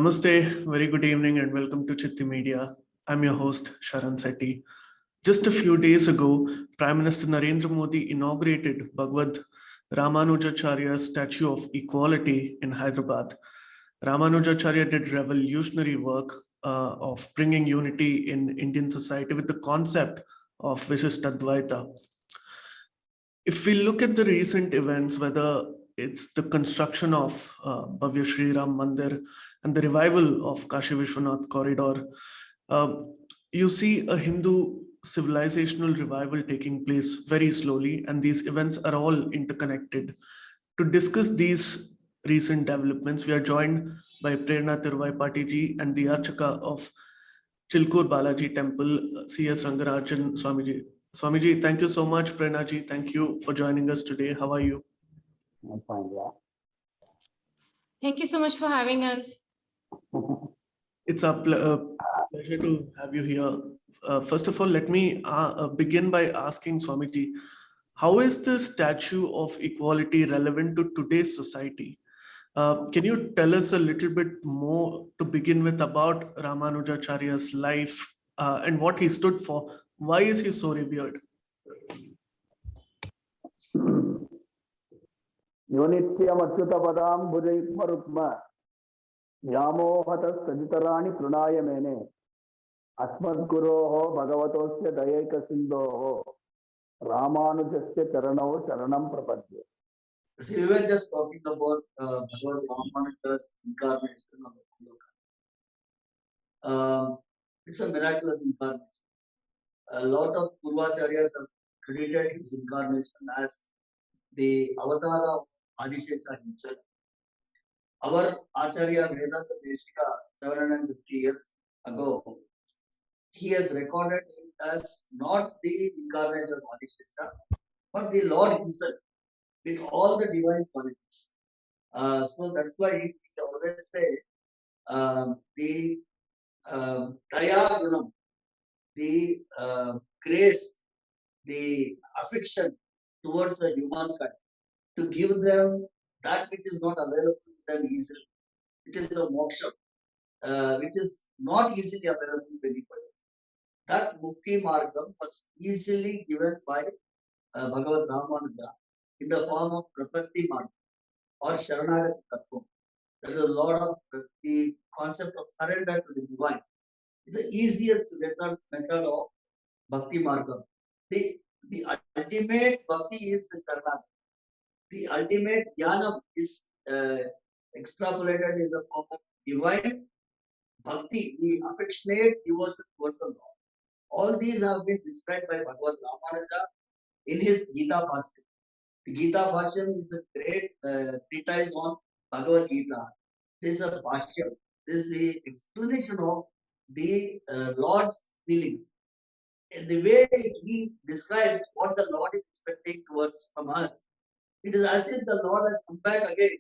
Namaste, very good evening, and welcome to Citti Media. I'm your host, Sharan Sethi. Just a few days ago, Prime Minister Narendra Modi inaugurated Bhagavad Ramanujacharya's Statue of Equality in Hyderabad. Ramanujacharya did revolutionary work of bringing unity in Indian society with the concept of Vishishtadvaita. If we look at the recent events, whether it's the construction of Bhavya Shri Ram Mandir and the revival of Kashi Vishwanath corridor, you see a Hindu civilizational revival taking place very slowly, and these events are all interconnected. To discuss these recent developments, we are joined by Prerna Thiruvaipati ji and the Archaka of Chilkur Balaji Temple, C.S. Rangarajan Swamiji. Swamiji, thank you so much. Prerna ji, thank you for joining us today. How are you? I'm fine, yeah. Thank you so much for having us. It's a pleasure to have you here. First of all, let me begin by asking Swamiji, how is the Statue of Equality relevant to today's society? Can you tell us a little bit more to begin with about Ramanujacharya's life and what he stood for? Why is he so revered? Yonityam Achyuta Padam Bhujayitma Rukma Yamohata Sajitarani Prunaya Mene Asmad Guroho Bhagavatosya Dayaka Sindhoho Ramanujasya Charano Charanam Prapadya. See, we were just talking about Bhagavad Ramanujacharya's incarnation of the Loka. It's a miraculous incarnation. A lot of Purvacharyas have credited his incarnation as the avatar of Adishekha himself. Our Acharya Vedanta Deshika, 750 years ago, he has recorded it as not the incarnation of Adishekha, but the Lord himself with all the divine qualities. So that's why he always say the Daya Gunam, the grace, the affection towards the humankind, to give them that which is not available to them easily, which is a moksha, which is not easily available to anybody. That mukti margam was easily given by Bhagavad Ramanuja in the form of prapatti margam or sharanagati tattva. There is a lot of the concept of surrender to the divine. It's the easiest method of bhakti margam. The ultimate bhakti is sharanagati. The ultimate jnana is extrapolated in the form of divine bhakti, the affectionate devotion towards the Lord. All these have been described by Bhagavad Ramanuja in his Gita Bhashyam. The Gita Bhashyam is a great treatise on Bhagavad Gita. This is a Bhashyam. This is the explanation of the Lord's feelings. And the way he describes what the Lord is expecting towards from us, it is as if the Lord has come back again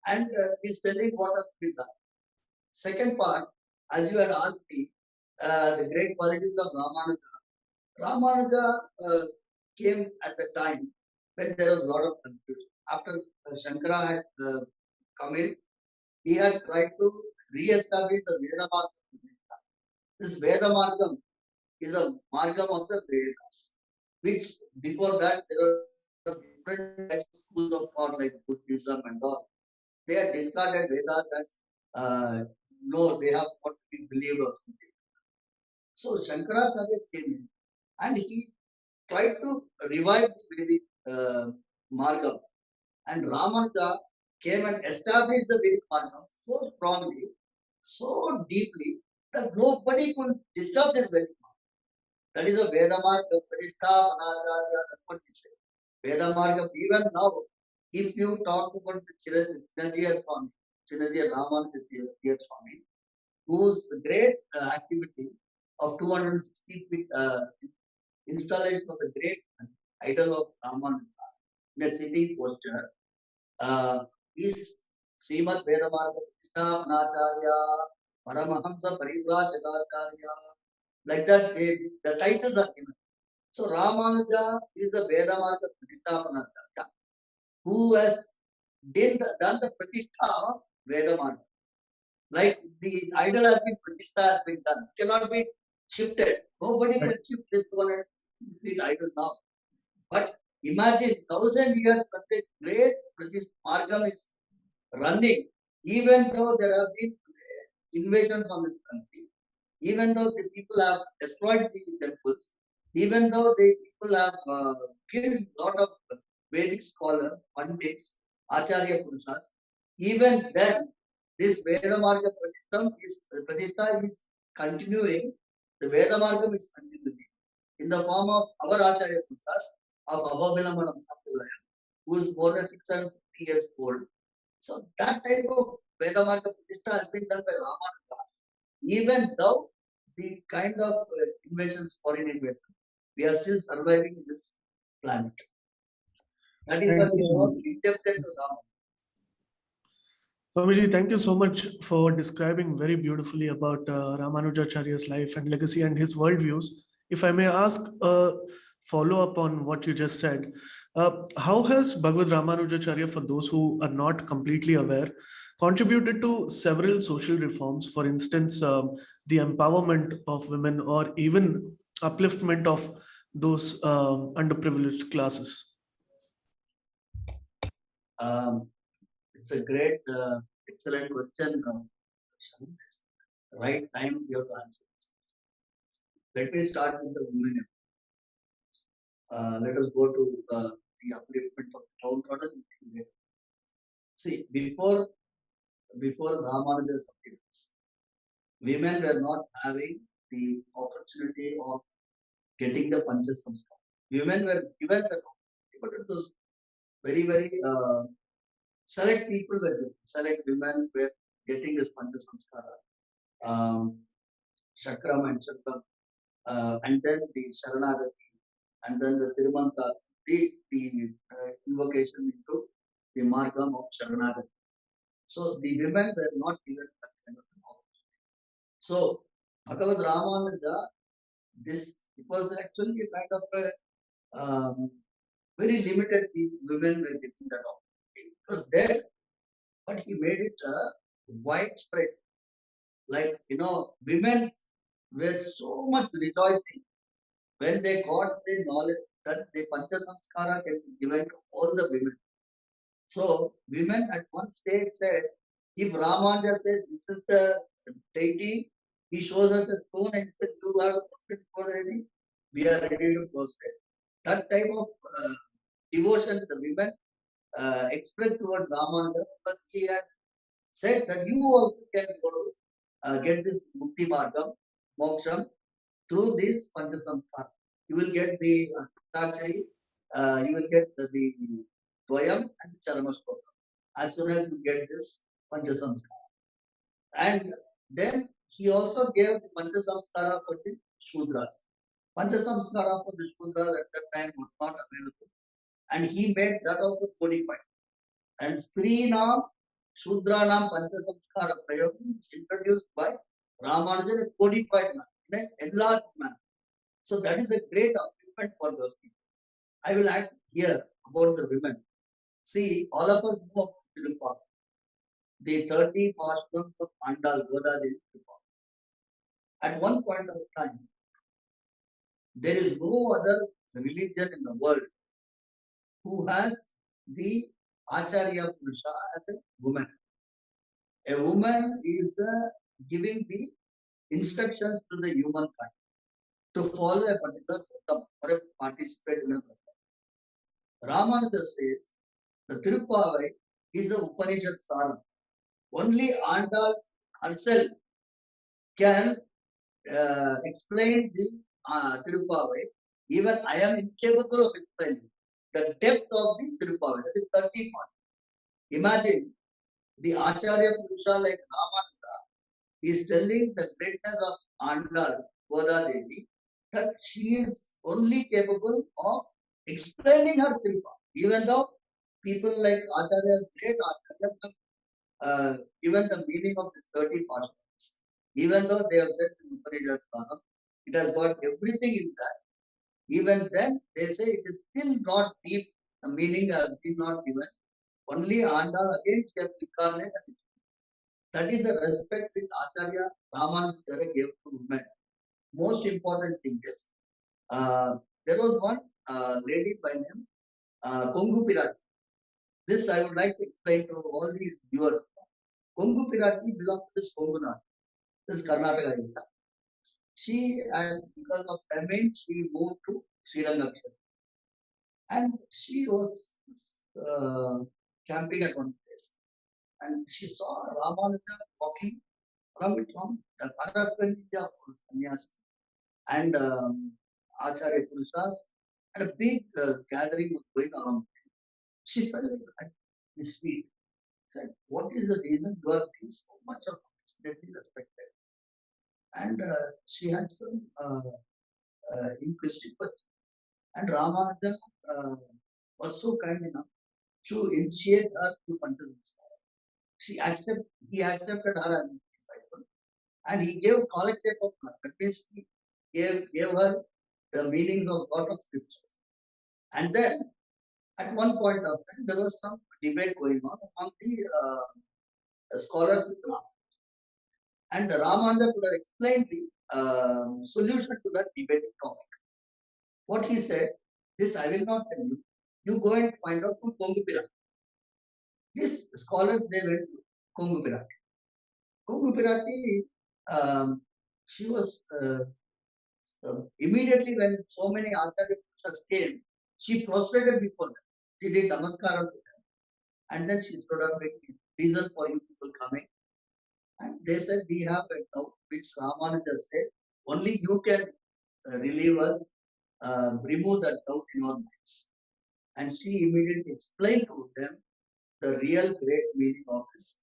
and is telling what has been done. Second part, as you had asked me, the great qualities of Ramanuja. Ramanuja came at a time when there was a lot of confusion. After Shankara had come in, he had tried to re-establish the Veda Margam. This Veda Margam is a Margam of the Vedas, which before that there were different types of schools of thought like Buddhism and all. They had discarded Vedas as no, they have not to be believed or something. So Shankaracharya came in and he tried to revive the Vedic Margam. And Ramanuja came and established the Vedic Margam so strongly, so deeply, that nobody could disturb this Vedic Margam. That is a Veda Margam, Pradishta, Manacharya, that's what we say. Veda Margam, even now, if you talk about the Chinnajiya Swami, Chinnajiya Ramanujacharya Swami, whose great activity of 260 feet installation of the great idol of Ramanuja in a sitting posture is Srimad Vedamarga Krishna Manacharya Paramahamsa Parivrajagacharya. Like that, the titles are given. So Ramanuja is the Vedamarga Krishna Manacharya who has done the Pratishtha of Vedamarga. Like the idol has been pratishtha has been done, cannot be shifted. Nobody can shift this 200 feet idol now. But imagine 1,000 years that a great margam is running, even though there have been invasions on this country, even though the people have destroyed the temples, even though the people have killed a lot of Vedic scholars, Pandits, Acharya Purushas, even then, this Vedamarga Pratishtha is continuing. The Vedamargam is continuing in the form of our Acharya Purushas of Abhavilamanam Sampradaya, who is more than 650 years old. So that type of Vedamarga Pratishtha has been done by Ramanuja. Even though the kind of invasions, foreign invasion, we are still surviving in this planet. That is why we are all indebted to Rama. Swamiji, thank you so much for describing very beautifully about Ramanujacharya's life and legacy and his worldviews. If I may ask a follow-up on what you just said, how has Bhagavad Ramanujacharya, for those who are not completely aware, contributed to several social reforms, for instance, the empowerment of women or even upliftment of those underprivileged classes? It's a great, excellent question. Right time you have to answer. Let me start with the women. Let us go to the upliftment of downtrodden. See, before Ramanuja's appearance, women were not having the opportunity of getting the Pancha Samskara. Women were given the opportunity, but it was very, very select people were given. Select women were getting this Pancha Samskara. Chakram and Chakram, and then the Sharanagati, and then the Tirumanta, the invocation into the Margam of Sharanagati. So the women were not given that kind of an opportunity. So Bhagavad Ramanuja, it was actually a kind of a very limited women were getting that opportunity. It was there, but he made it widespread. Like, women were so much rejoicing when they got the knowledge that the Pancha Samskara can be given to all the women. So, women at one stage said, if Ramanuja says this is the deity, he shows us a stone and says, you are for the deity, we are ready to prostrate. That type of devotion the women expressed towards Ramanuja, but he had said that you also can go to get this Mukti Margam, Moksham, through this Pancha Samskara. You will get the Ashtakshari, you will get the Dvayam and Charamashloka as soon as you get this Pancha Samskara. And then he also gave the Pancha Samskara for the Shudras. Pancha Samskara for the Shudras at that time was not available. And he made that also codified. And Srinam Shudranam Pancha Samskara Prayogam is introduced by Ramanujan, a codified manner, in an enlarged manner. So that is a great upliftment for those people. I will act here about the women. See, all of us know Tirupati, the 30 pastimes of Andal Godadevi Tirupati. At one point of time, there is no other religion in the world who has the Acharya Purusha as a woman. A woman is giving the instructions to the humankind to follow a particular program or participate in a program. Ramanuja says the Tirupavai is a Upanishad Saram. Only Andal herself can explain the Tirupavai. Even I am incapable of explaining the depth of the Tirupavai. That is 30 points. Imagine the Acharya Purusha like Ramanuja is telling the greatness of Andal Godadevi that she is only capable of explaining her Tirupavai. Even though people like Acharya, great Acharyas, given the meaning of this 30 pastimes, even though they have said in Upanishad Saram, it has got everything in that. Even then, they say it is still not deep, the meaning has been not given. Only Andal again kept incarnate. That is the respect which Acharya Ramanujacharya gave to women. Most important thing is, there was one lady by name Kongu Pirati. This I would like to explain to all these viewers. Kongu Pirati belonged to this Kongu Nadu, this Karnataka area. She, and because of famine, she moved to Rangarajan. And she was camping at one place. And she saw Ramanuja walking from the Paraphrenia of Sannyas and Acharya Purushas, and a big gathering was going around. She felt like this sweet. Said, what is the reason you are being so much of respected? And she had some inquisitive question. And Ramanuja was so kind enough to initiate her to Pantanism. He accepted her as a disciple, and he gave collective of her. That means he gave her the meanings of lot of scriptures. And then at one point of time, there was some debate going on among the scholars with Rama. And Ramanuja could have explained the solution to that debate topic. What he said, this I will not tell you. You go and find out from Kongu Pirati. These scholars, they went to Kongu Pirati. Kongu Pirati, she was immediately when so many Acharya Purushas came, she prostrated before them. She did namaskaram to them. And then she stood up making reason for you people coming. And they said, we have a doubt which Ramanuja said, only you can relieve us, remove that doubt in our minds. And she immediately explained to them the real great meaning of this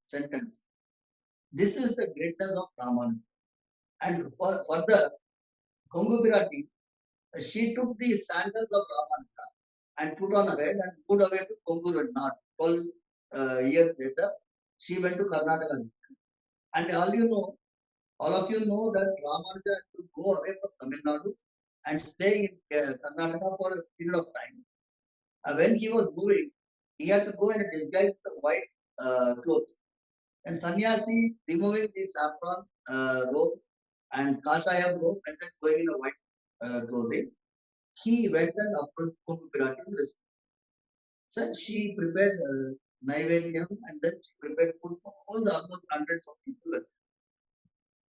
sentence. This is the greatness of Ramanuja. And further, Kongu Pirati, she took the sandals of Ramanuja and put on her head and moved away to Kongu Nadu. 12 years later, she went to Karnataka. And all of you know that Ramanuja had to go away from Tamil Nadu and stay in Karnataka for a period of time. When he was moving, he had to go in a disguise with a white clothes. And sannyasi removing the saffron robe and kashaya robe and then going in a white clothing, he went and approached Kongu Pirati to receive. So she prepared Naivedyam and then she prepared food for all the almost hundreds of people.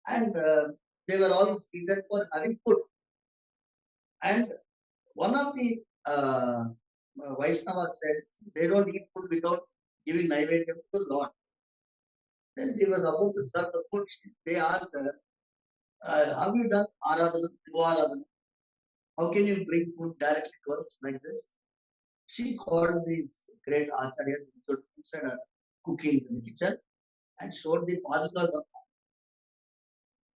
And they were all seated for having food. And one of the Vaishnavas said, they don't eat food without giving Naivedyam to the Lord. Then they was about to serve the food. They asked her, have you done Aradhana? How can you bring food directly to us like this? She called these great acharyas who stood inside her cooking in the kitchen and showed the padukas of.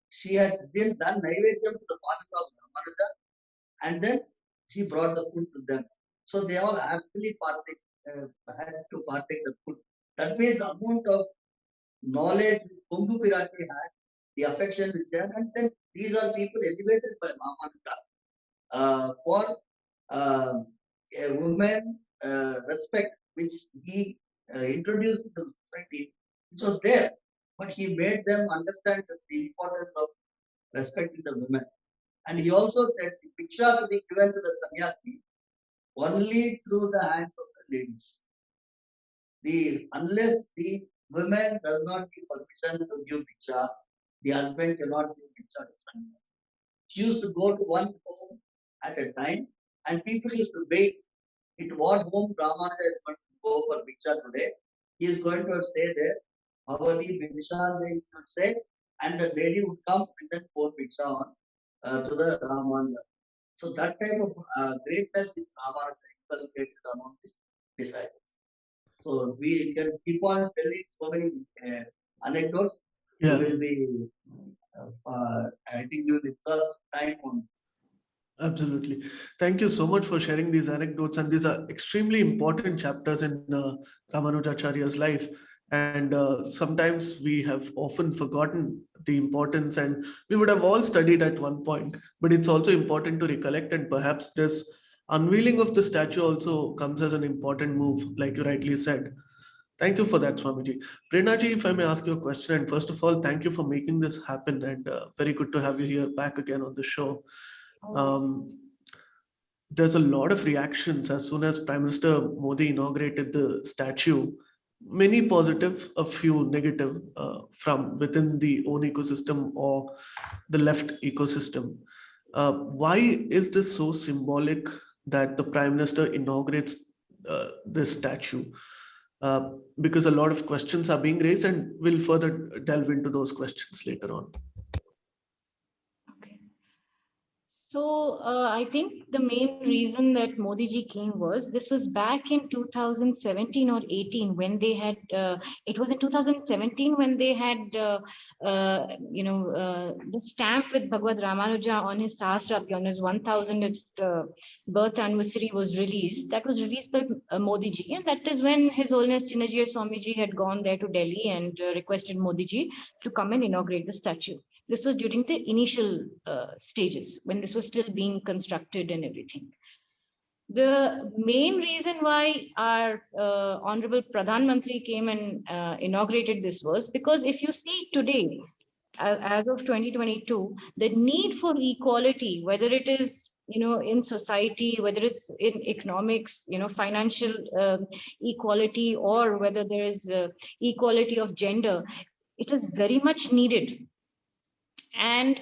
She had been done Naivedyam to the paduka of Ramanuja, and then she brought the food to them. So they all happily had to partake the food. That means the amount of knowledge Kongu Pirati had, the affection with them, and then these are people elevated by Ramanuja for a woman respect which he introduced to the society, which was there, but he made them understand the importance of respecting the women. And he also said the Piksha to be given to the sannyasi only through the hands of the ladies. Unless the women does not give permission to give Piksha, the husband cannot give Piksha to sannyasi. He used to go to one home at a time and people used to wait. At what home Ramanuja is going to go for Piksha today, he is going to stay there. Bhavati Piksha, they would say, and the lady would come and then pour Piksha on to the Ramanuja. So that type of greatness is Ramanuja inculcated among the disciples. So we can keep on telling so many anecdotes. Yeah. We will be, I think you will first time on. Absolutely. Thank you so much for sharing these anecdotes. And these are extremely important chapters in Ramanujacharya's life. And sometimes we have often forgotten the importance, and we would have all studied at one point, but it's also important to recollect. And perhaps this unveiling of the statue also comes as an important move, like you rightly said. Thank you for that, Swamiji. Prerna ji, if I may ask you a question, and first of all, thank you for making this happen, and very good to have you here back again on the show. Um, there's a lot of reactions as soon as Prime Minister Modi inaugurated the statue. Many positive, a few negative from within the own ecosystem or the left ecosystem. Why is this so symbolic that the Prime Minister inaugurates this statue? Because a lot of questions are being raised, and we'll further delve into those questions later on. So I think the main reason that Modi ji came was this was back in 2017 or 18 when they had, it was in 2017 when they had, the stamp with Bhagavad Ramanuja on his Sahasra, on his 1000th birth anniversary was released. That was released by Modi ji, and that is when His Holiness Chinnajir Swamiji had gone there to Delhi and requested Modi ji to come and inaugurate the statue. This was during the initial stages when this was still being constructed and everything. The main reason why our Honorable Pradhan Mantri came and inaugurated this was because if you see today, as of 2022, the need for equality, whether it is in society, whether it's in economics, financial equality, or whether there is equality of gender, it is very much needed. And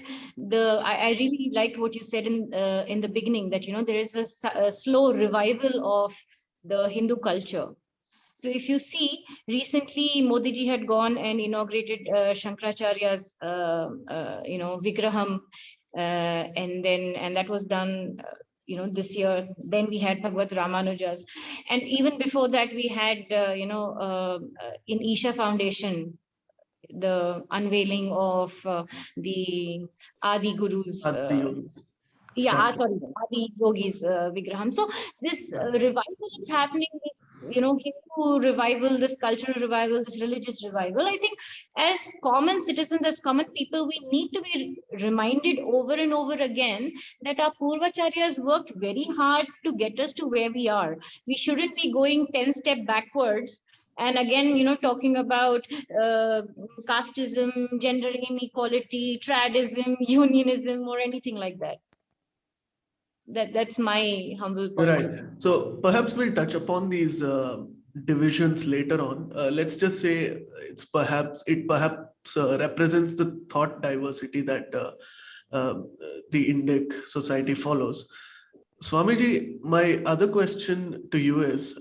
I really liked what you said in the beginning, that there is a slow revival of the Hindu culture. So if you see, recently Modi ji had gone and inaugurated Shankaracharya's Vigraham, and that was done this year. Then we had Bhagavad Ramanuja's, and even before that we had in Isha Foundation the unveiling of the Adi Guru's Adi Yogi's Vigraham. So this revival is happening, this Hindu revival, this cultural revival, this religious revival. I think as common citizens, as common people, we need to be reminded over and over again that our Purvacharyas worked very hard to get us to where we are. We shouldn't be going 10 steps backwards. And again, talking about casteism, gender inequality, tradism, unionism, or anything like that. That's my humble point. Right. So perhaps we'll touch upon these divisions later on. Let's just say it perhaps represents the thought diversity that the Indic society follows. Swamiji, my other question to you is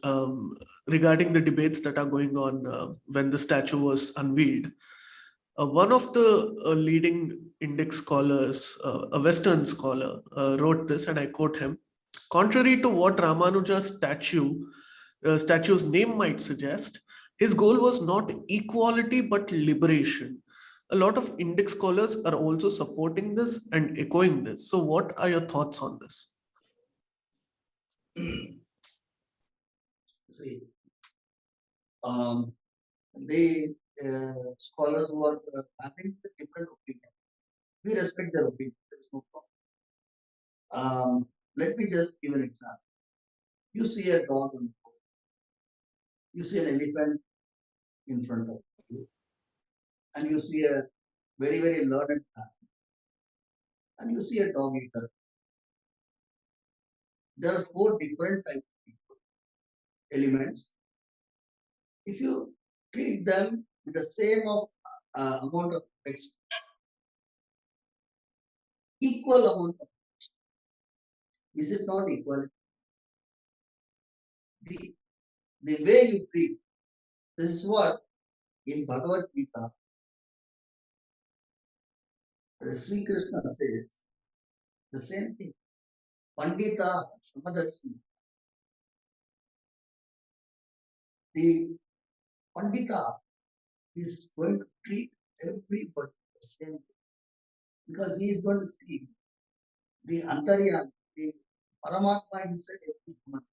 regarding the debates that are going on when the statue was unveiled. One of the leading Indic scholars, a Western scholar, wrote this, and I quote him: "Contrary to what Ramanuja's statue's name might suggest, his goal was not equality but liberation." A lot of Indic scholars are also supporting this and echoing this. So, what are your thoughts on this? See, the scholars who are having a different opinion, we respect their opinion. There is no problem. Let me just give an example. You see a dog on the road. You see an elephant in front of you, and you see a very, very learned man, and you see a dog eater. There are 4 different types of people, elements. If you treat them with the same amount of affection, equal amount of affection, is it not equality? The way you treat, this is what in Bhagavad Gita, Sri Krishna says the same thing. Pandita Samadarshini. The Pandita is going to treat everybody the same way, because he is going to see the Antaryan, the Paramatma inside every human.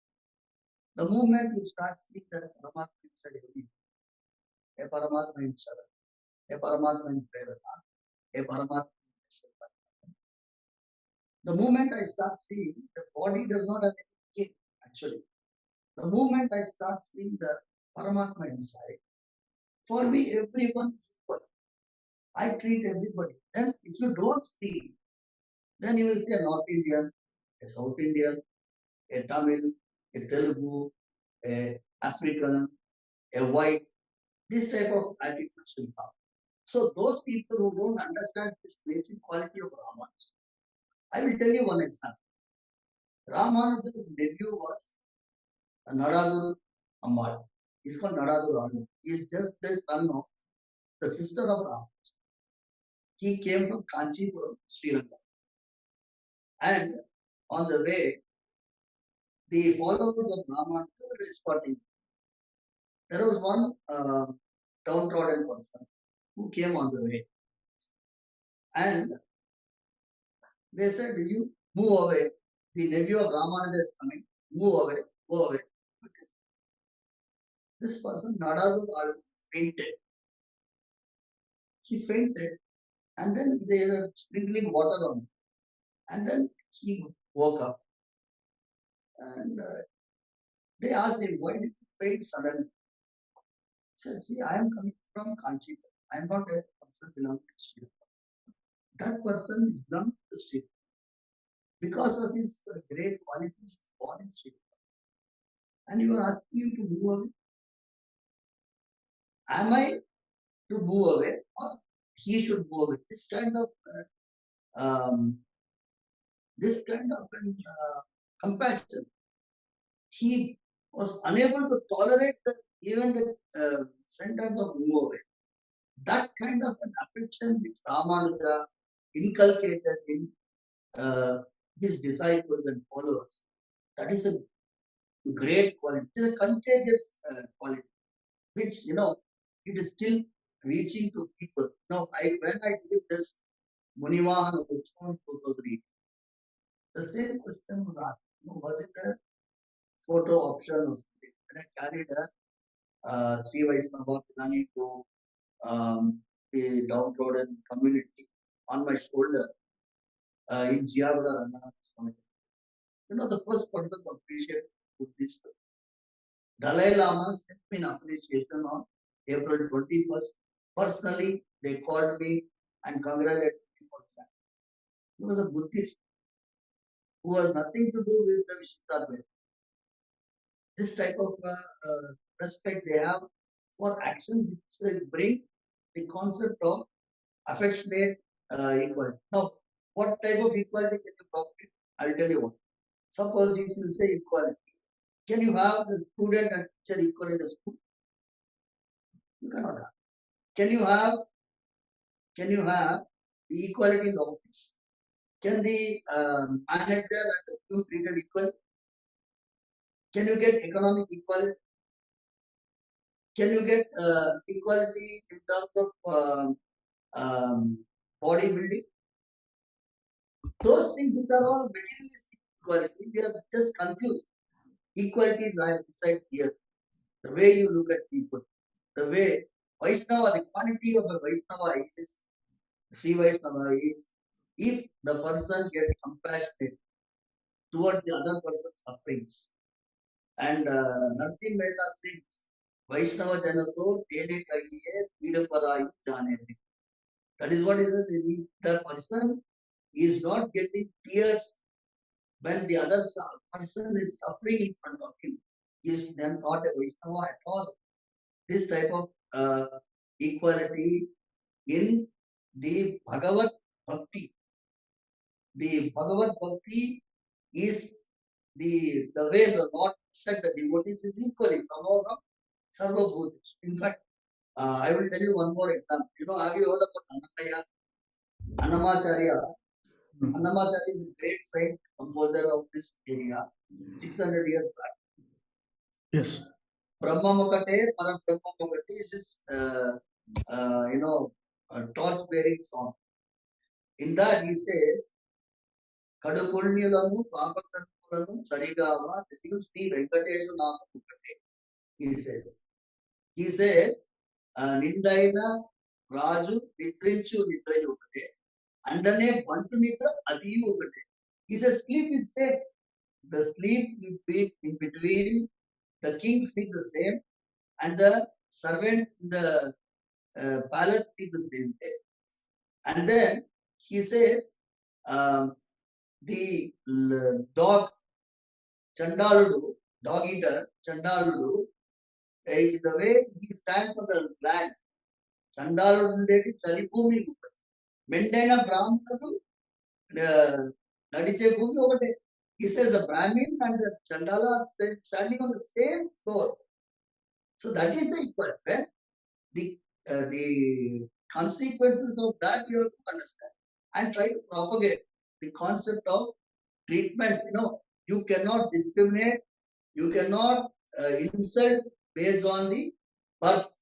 The moment you start seeing that Paramatma inside every human, a Paramatma in Sharan, a Paramatma in Prerna, a Paramatma in Citti. The moment I start seeing the body does not have any gain, actually. The moment I start seeing the Paramatma inside. For me, everyone is equal. I treat everybody. Then if you don't see, then you will see a North Indian, a South Indian, a Tamil, a Telugu, a African, a white. This type of attitude will come. So those people who don't understand this basic quality of Ramanuja, I will tell you one example. Ramanuja's nephew was Nadaduru Ammal. He's called Nadaduru Ammal. He is just the son of the sister of Ram. He came from Kanchipuram, Sri Lanka. And on the way, the followers of Ramanuja were escorting. There was one downtrodden person who came on the way. And they said, you move away. The nephew of Ramanuja is coming. Move away. Go away. This person, Nadadu, fainted. He fainted. And then they were sprinkling water on him. And then he woke up. And they asked him, why did you faint suddenly? He said, see, I am coming from Kanchipuram. I am not a person belonging to Sri Lanka. That person is belonging to Sri Lanka. Because of his great qualities, he is born in Sri Lanka. And you are asking him to move away. Am I to move away or he should move away? This kind of compassion. He was unable to tolerate even the sentence of move away. That kind of an affection which Ramanuja inculcated in his disciples and followers, that is a great quality. It is a contagious quality, which, it is still reaching to people. Now, when I did this Munivahan Utsavam 2008, the same question was asked. Was it a photo option or something? When I carried a Sri Vaishnava belonging to the downtrodden community on my shoulder in Jiyavada Rangarajan. The first person to appreciate this. Dalai Lama sent me an appreciation on April 21st. Personally, they called me and congratulated me for that. He was a Buddhist who has nothing to do with the Vishuddha. This type of respect they have for actions which bring the concept of affectionate equality. Now, what type of equality can you talk to? I'll tell you what. Suppose if you say equality, can you have the student and teacher equal in the school? You cannot have. Can you have the equality in the office? Can the manager and the crew treated equally? Can you get economic equality? Can you get equality in terms of bodybuilding? Those things which are all materialistic equality, we are just confused. Equality lies beside here. The way you look at people, the way Vaishnava, the quality of a Vaishnava is, Sri Vaishnava is, if the person gets compassionate towards the other person's sufferings. And Narsim Mehta sings, Vaishnava Janato Tene Kagiye Pidaparayu Jane. That is what is it. If the person is not getting tears when the other person is suffering in front of him, is then not a Vaishnava at all. This type of equality in the Bhagavad Bhakti. The Bhagavad Bhakti is the way the Lord said the devotees is equally Samogam Sarva Bhutesh. In fact, I will tell you one more example. Have you heard about Annamacharya? Annamacharya is a great saint composer of this area, 600 years back. Yes. Brahmamakate, Parabrahmamakate is his, torch-bearing song. In that he says, Kadapurnilanu, Papakarnulanu, Sarigava, Sri Venkateshu Namakukate. He says, Nindaina, Raju, Nitrinchu, Nitrayukate, Andane, Bantu Nitra, Adiyukate. He says, sleep is safe. The sleep in between, the king sleep the same, and the servant in the palace did the same way. And then he says, the dog, Chandaludu, dog eater, Chandaludu, is the way he stands on the land. Chandaludu ఉండేది చలి భూమి మెండైన బ్రాహ్మణుడు నడిచే భూమి ఒకటే. He says the Brahmin and the Chandala are standing on the same floor. So that is the equal. When the consequences of that you have to understand and try to propagate the concept of treatment. You cannot discriminate, you cannot insult based on the birth,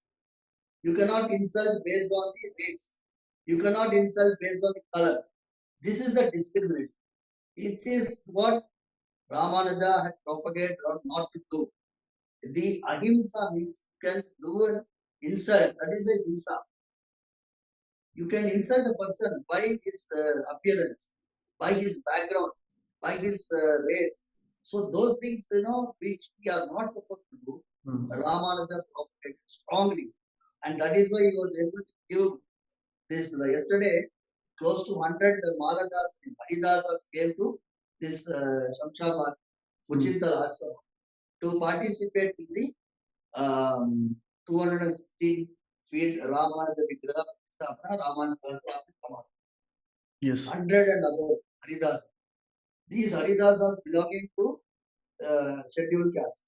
you cannot insult based on the race, you cannot insult based on the color. This is the discrimination. It is what Ramanuja had propagated or not to do. The ahimsa means you can do an insult, that is a himsa. You can insult a person by his appearance, by his background, by his race. So those things, which we are not supposed to do, Ramanuja propagated strongly. And that is why he was able to give this. Yesterday, close to 100 Maladas and Haridasas came to this Shamshabad, Uchintal Ashram, to participate in the 216 feet Ramanuja Vigraha Ramanuja. Yes. 100 and above Haridas. These Haridas are belonging to scheduled caste.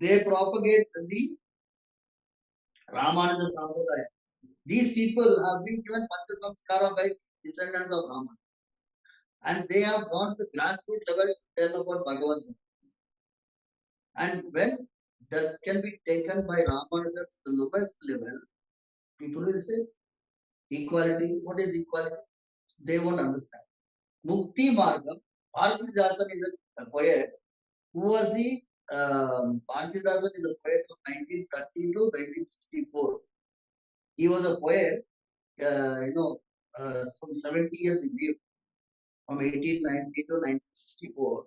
They propagate the Ramanuja Sampradaya. These people have been given Pancha Samskara by descendants of Rama. And they have gone to grassroots level to tell about Bhagavad Ramanujacharya. And when that can be taken by Ramanuja to the lowest level, people will say, equality. What is equality? They won't understand. Mukti Margam, Bharatidasan is a poet who was the Bharatidasan is a poet from 1930 to 1964. He was a poet, some 70 years in view, from 1890 to 1964.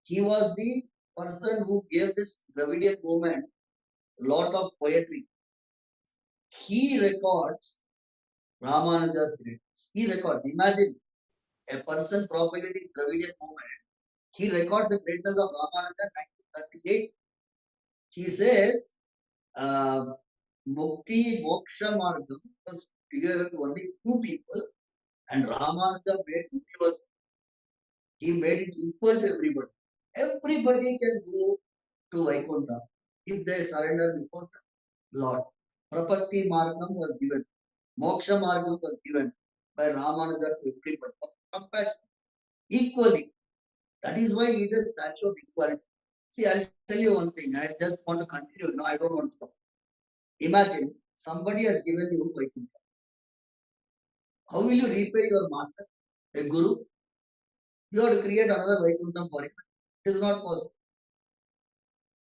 He was the person who gave this Dravidian movement a lot of poetry. He records Ramanuja's greatness. He records. Imagine a person propagating Dravidian movement. He records the greatness of Ramanuja in 1938. He says, Mukti Moksha Margam was given to only 2 people, and Ramanuja made universal. He made it equal to everybody. Everybody can go to Vaikuntha if they surrender before the Lord. Prapatti Margam was given. Moksha Margam was given by Ramanuja to everybody. Compassion. Equally. That is why it is statue of equality. See, I'll tell you one thing. I just want to continue. No, I don't want to stop. Imagine somebody has given you Vaikuntha. How will you repay your master, a guru? You have to create another Vaikuntha for him. It is not possible.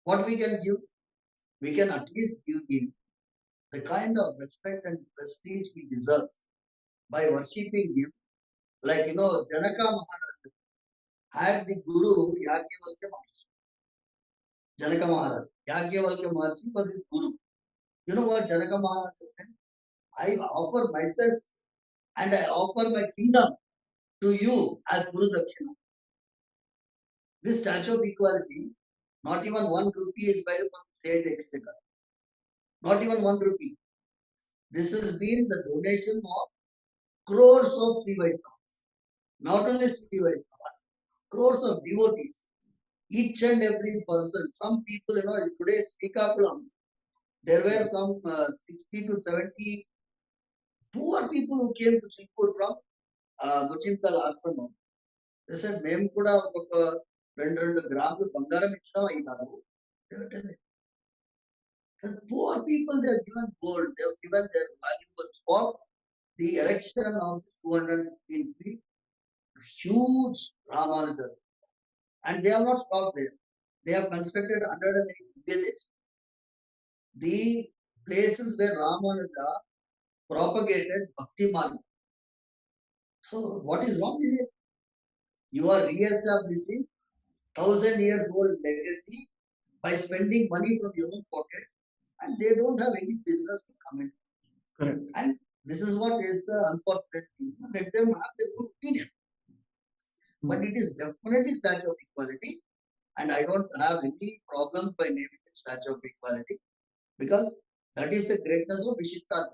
What we can give? We can at least give him the kind of respect and prestige he deserves by worshipping him. Like, Janaka Maharaj had the guru Yajnavalkya Maharaj. Janaka Maharaj. Yajnavalkya Maharaj was his guru. You know what Janaka Maharaj said? I offer myself and I offer my kingdom to you as Guru Dakshina. This statue of equality, not even 1 rupee is by the state exchequer. Not even 1 rupee. This has been the donation of crores of Sri Vaishnavas. Not only Sri Vaishnavas, crores of devotees. Each and every person. Some people, today Srikakulam, there were some 60 to 70 poor people who came to Chikkur from Muchintal Ashramam. They said, మేము కూడా ఒక 2 గ్రాములు బంగారం ఇచ్చినాం అయినారు. They were telling. The poor people, they have given gold, they have given their valuables for the erection of this 216 feet, huge Ramanuja. And they have not stopped there. They have constructed 108 villages. The places where Ramanuja propagated Bhakti Marga. So, what is wrong with it? You are re-establishing 1,000 years old legacy by spending money from your own pocket, and they don't have any business to come in. Correct. And this is what is unfortunate thing. Let them have their own opinion. But it is definitely statue of equality, and I don't have any problem by naming it statue of equality, because that is the greatness of Vishishta.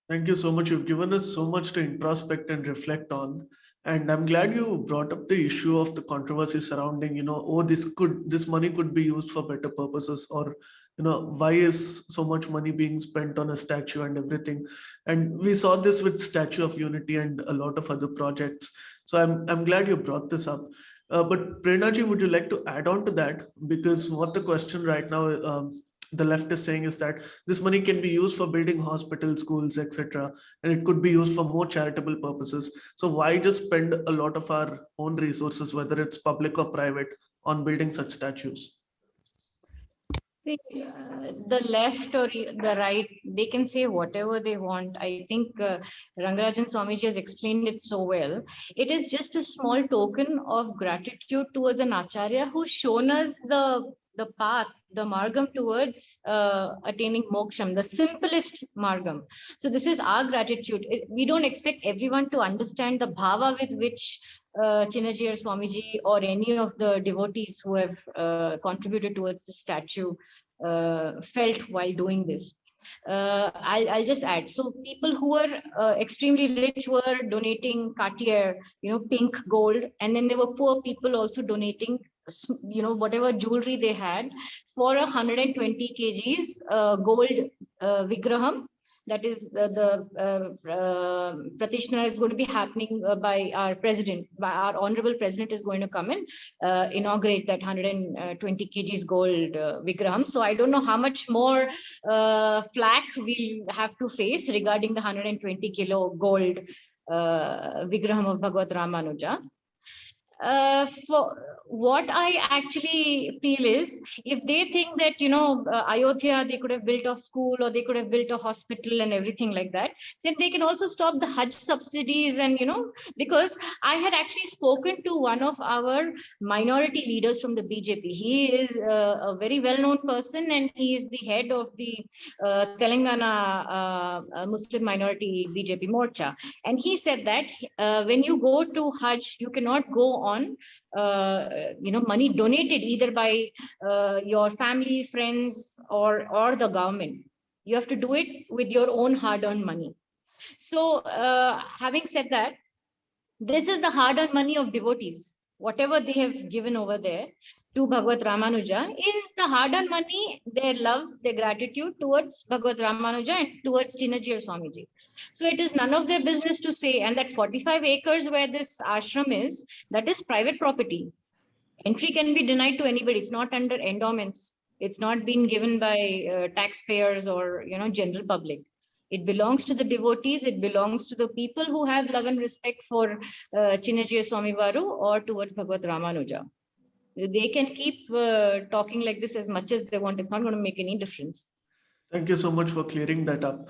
Thank you so much. You've given us so much to introspect and reflect on. And I'm glad you brought up the issue of the controversy surrounding, oh, this money could be used for better purposes, or, why is so much money being spent on a statue and everything. And we saw this with Statue of Unity and a lot of other projects. So I'm glad you brought this up. But Prernaji, would you like to add on to that? Because what the question right now, the left is saying is that this money can be used for building hospitals, schools, etc., and it could be used for more charitable purposes. So why just spend a lot of our own resources, whether it's public or private, on building such statues? See, the left or the right, they can say whatever they want. I think Rangarajan Swamiji has explained it so well. It is just a small token of gratitude towards an Acharya who's shown us the path, the margam towards attaining moksham, the simplest margam. So this is our gratitude. We don't expect everyone to understand the bhava with which Chinnajiyar Swamiji or any of the devotees who have contributed towards the statue felt while doing this. I'll just add. So people who were extremely rich were donating Cartier, pink gold, and then there were poor people also donating, whatever jewelry they had for 120 kgs gold vigraham. That is the Pratishna is going to be happening by our president, by our honorable president is going to come and inaugurate that 120 kgs gold vigraham. So I don't know how much more flack we'll have to face regarding the 120 kilo gold vigraham of Bhagavad Ramanuja. For what I actually feel is, if they think that Ayodhya they could have built a school or they could have built a hospital and everything like that, then they can also stop the Hajj subsidies. And because I had actually spoken to one of our minority leaders from the BJP. He is a very well-known person, and he is the head of the Telangana Muslim minority BJP Morcha. And he said that when you go to Hajj, you cannot go on money donated either by your family, friends, or the government. You have to do it with your own hard-earned money. So having said that, this is the hard-earned money of devotees. Whatever they have given over there to Bhagavad Ramanuja is the hard-earned money, their love, their gratitude towards Bhagavad Ramanuja and towards Chinnajiyar Swamiji. So it is none of their business to say. And that 45 acres where this ashram is, that is private property. Entry can be denied to anybody. It's not under endowments. It's not been given by taxpayers or general public. It belongs to the devotees. It belongs to the people who have love and respect for Chinnajiyar Swami Varu or towards Bhagavad Ramanuja. They can keep talking like this as much as they want. It's not going to make any difference. Thank you so much for clearing that up.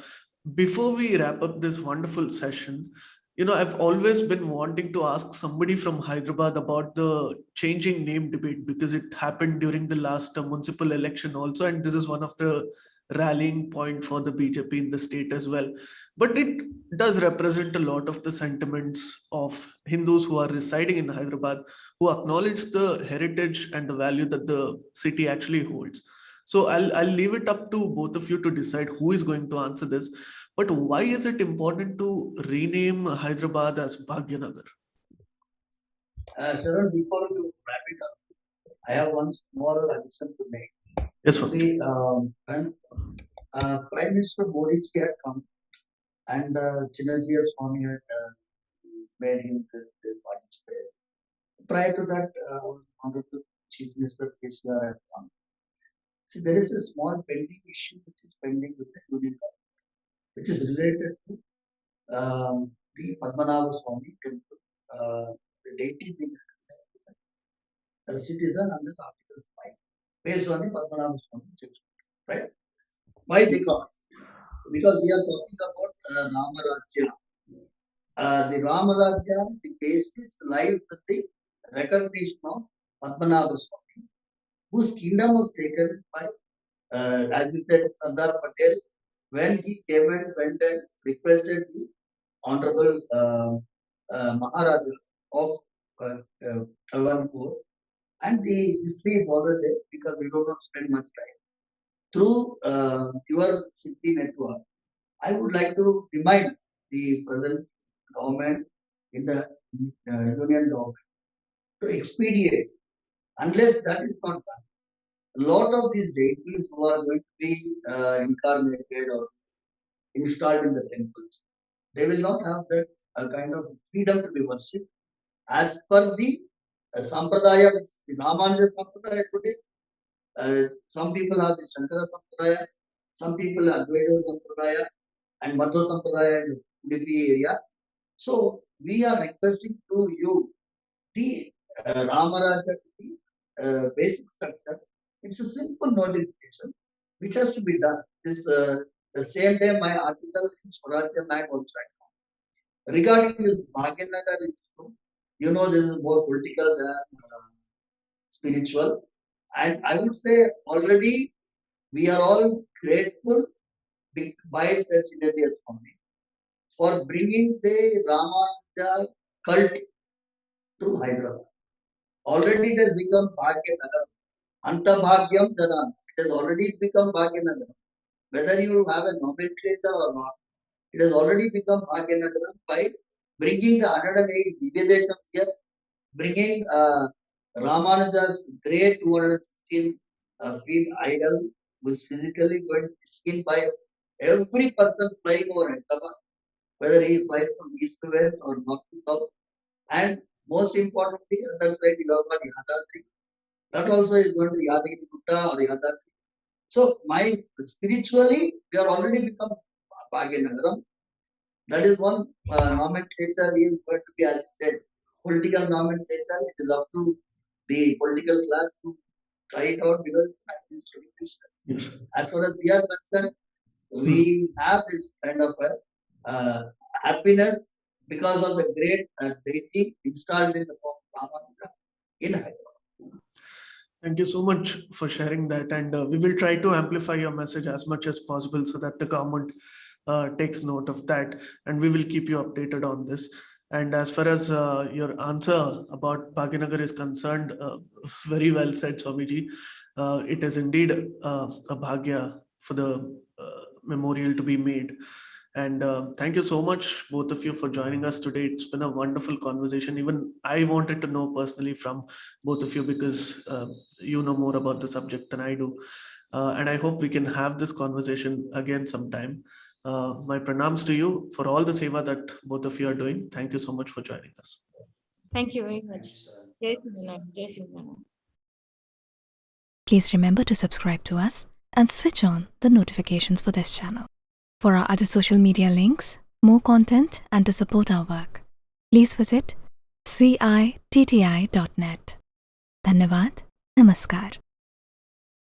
Before we wrap up this wonderful session, I've always been wanting to ask somebody from Hyderabad about the changing name debate, because it happened during the last municipal election also, and this is one of the rallying point for the BJP in the state as well. But it does represent a lot of the sentiments of Hindus who are residing in Hyderabad, who acknowledge the heritage and the value that the city actually holds. So I'll leave it up to both of you to decide who is going to answer this. But why is it important to rename Hyderabad as Bhagyanagar? Sharon, before you wrap it up, I have one small addition to make. Yes, sir. See, when Prime Minister Modi had come and Chinnajiyar Swami had made him the participate. Prior to that, Honorable Chief Minister KCR had come. See, there is a small pending issue which is pending with the Union government, which is related to the Padmanabha Swami temple, the deity being a citizen under Article 5, based on the Padmanabha Swami judgment, right? Why? Because we are talking about Ramarajya. The Ramarajya, the basis lies with the recognition of Padmanabha Swami whose kingdom was taken by, as you said, Sardar Patel, when he came and went and requested the Honorable Maharaja of Travancore. And the history is already there because we don't want to spend much time. Through your Citti network, I would like to remind the present government in the union government to expedite, unless that is not done. A lot of these deities who are going to be incarnated or installed in the temples, they will not have that kind of freedom to be worshipped as per the Sampradaya, the Ramanuja Sampradaya today. Some people have the Shankara Sampradaya, some people Advaita Sampradaya, and Madhva Sampradaya in the Udupi area. So we are requesting to you the Ramaraja, the basic structure. It's a simple notification which has to be done. This the same day my article in Swarajya Mag also right now. Regarding this Bhaginagar issue, you know, this is more political than spiritual. And I would say already we are all grateful by the Citti Swami for bringing the Ramanuja cult to Hyderabad. Already it has become Bhagyanagar. Antabhagyam Janam. It has already become Bhagyanagar. Whether you have a nomenclature or not, it has already become Bhagyanagar by bringing the 108 Divyadesham here, bringing Ramanuja's great 216 feet idol, who is physically going to be seen by every person flying over Hyderabad, whether he flies from east to west or north to south. And most importantly, other side you have got Yadadri. That also is going to Yadagiri Gutta or Yadadri. So spiritually, we are already become Bhagyanagar. That is one nomenclature is going to be, as you said, political nomenclature. It is up to the political class to try it out because it's tradition. Yes. As far as we are concerned, we have this kind of happiness because of the great deity installed in the form of Ramanuja in Hyderabad. Thank you so much for sharing that. And we will try to amplify your message as much as possible so that the government takes note of that. And we will keep you updated on this. And as far as your answer about Bhaginagar is concerned, very well said, Swamiji. It is indeed a bhagya for the memorial to be made. And thank you so much, both of you, for joining us today. It's been a wonderful conversation. Even I wanted to know personally from both of you because you know more about the subject than I do. And I hope we can have this conversation again sometime. My pranams to you for all the seva that both of you are doing. Thank you so much for joining us. Thank you very much. Jai Shri Vinayak, Jai Shri Vinayak. Please remember to subscribe to us and switch on the notifications for this channel. For our other social media links, more content, and to support our work, please visit citti.net. Dhanyavad. Namaskar.